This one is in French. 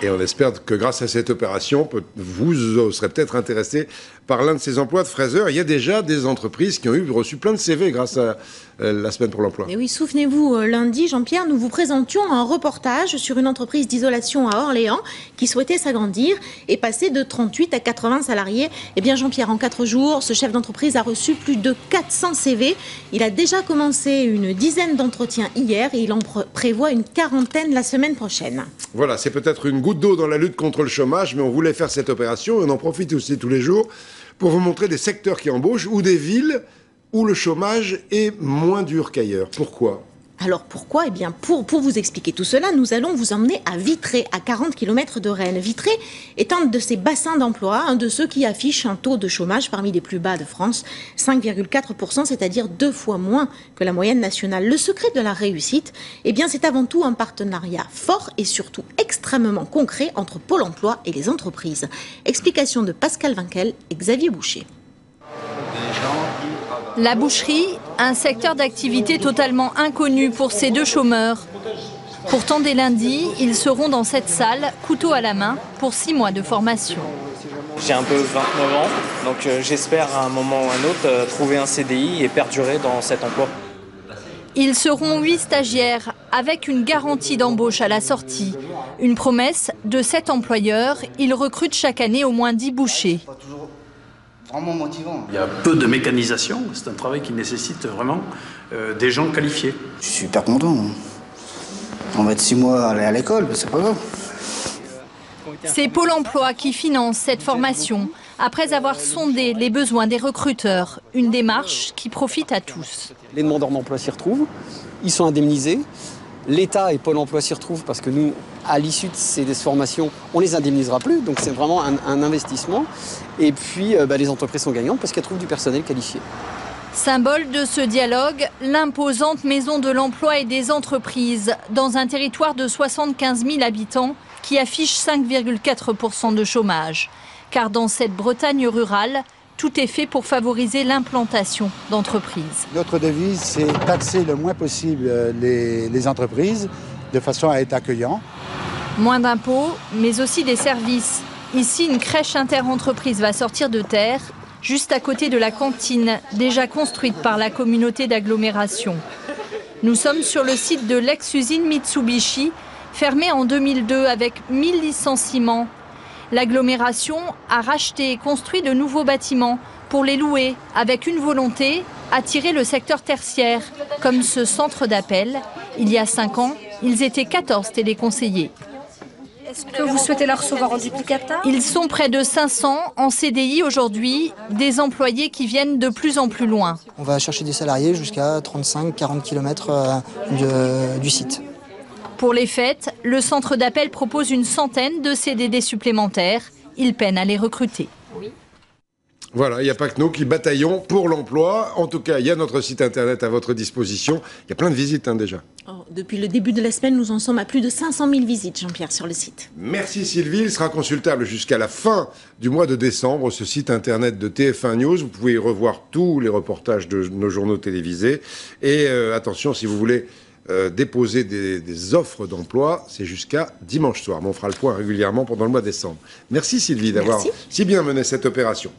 Et on espère que grâce à cette opération, vous serez peut-être intéressé par l'un de ces emplois de fraiseur. Il y a déjà des entreprises qui ont reçu plein de CV grâce à la semaine pour l'emploi. Et oui, souvenez-vous, lundi, Jean-Pierre, nous vous présentions un reportage sur une entreprise d'isolation à Orléans qui souhaitait s'agrandir et passer de 38 à 80 salariés. Eh bien, Jean-Pierre, en 4 jours, ce chef d'entreprise a reçu plus de 400 CV. Il a déjà commencé une dizaine d'entretiens hier et il en prévoit une quarantaine la semaine prochaine. Voilà, c'est peut-être une goutte d'eau dans la lutte contre le chômage, mais on voulait faire cette opération et on en profite aussi tous les jours pour vous montrer des secteurs qui embauchent ou des villes où le chômage est moins dur qu'ailleurs. Pourquoi ? Alors pourquoi ? Eh bien pour vous expliquer tout cela, nous allons vous emmener à Vitré, à 40 km de Rennes. Vitré est un de ces bassins d'emploi, un de ceux qui affichent un taux de chômage parmi les plus bas de France, 5,4%, c'est-à-dire 2 fois moins que la moyenne nationale. Le secret de la réussite, eh bien c'est avant tout un partenariat fort et surtout extrêmement concret entre Pôle emploi et les entreprises. Explication de Pascal Vinquel et Xavier Boucher. La boucherie, un secteur d'activité totalement inconnu pour ces deux chômeurs. Pourtant, dès lundi, ils seront dans cette salle, couteau à la main, pour 6 mois de formation. J'ai un peu 29 ans, donc j'espère à un moment ou à un autre trouver un CDI et perdurer dans cet emploi. Ils seront 8 stagiaires avec une garantie d'embauche à la sortie. Une promesse de 7 employeurs. Ils recrutent chaque année au moins 10 bouchers. Vraiment motivant. Il y a peu de mécanisation, c'est un travail qui nécessite vraiment des gens qualifiés. Je suis super content. On va être 6 mois à aller à l'école, c'est pas grave. C'est Pôle emploi qui finance cette formation, après avoir sondé les besoins des recruteurs. Une démarche qui profite à tous. Les demandeurs d'emploi s'y retrouvent, ils sont indemnisés. L'État et Pôle emploi s'y retrouvent parce que nous, à l'issue de ces formations, on ne les indemnisera plus. Donc c'est vraiment un investissement. Et puis les entreprises sont gagnantes parce qu'elles trouvent du personnel qualifié. Symbole de ce dialogue, l'imposante maison de l'emploi et des entreprises dans un territoire de 75 000 habitants qui affiche 5,4% de chômage. Car dans cette Bretagne rurale, tout est fait pour favoriser l'implantation d'entreprises. Notre devise, c'est taxer le moins possible les entreprises de façon à être accueillant. Moins d'impôts, mais aussi des services. Ici, une crèche interentreprise va sortir de terre, juste à côté de la cantine, déjà construite par la communauté d'agglomération. Nous sommes sur le site de l'ex-usine Mitsubishi, fermée en 2002 avec 1000 licenciements. L'agglomération a racheté et construit de nouveaux bâtiments pour les louer, avec une volonté, attirer le secteur tertiaire, comme ce centre d'appel. Il y a 5 ans, ils étaient 14 téléconseillers. Est-ce que vous souhaitez la recevoir en duplicata ? Ils sont près de 500 en CDI aujourd'hui, des employés qui viennent de plus en plus loin. On va chercher des salariés jusqu'à 35-40 km du site. Pour les fêtes, le centre d'appel propose une centaine de CDD supplémentaires. Il peine à les recruter. Voilà, il n'y a pas que nous qui bataillons pour l'emploi. En tout cas, il y a notre site internet à votre disposition. Il y a plein de visites déjà. Depuis le début de la semaine, nous en sommes à plus de 500 000 visites, Jean-Pierre, sur le site. Merci Sylvie. Il sera consultable jusqu'à la fin du mois de décembre, ce site internet de TF1 News. Vous pouvez y revoir tous les reportages de nos journaux télévisés. Et attention, si vous voulez déposer des offres d'emploi, c'est jusqu'à dimanche soir. Mais on fera le point régulièrement pendant le mois de décembre. Merci Sylvie d'avoir si bien mené cette opération.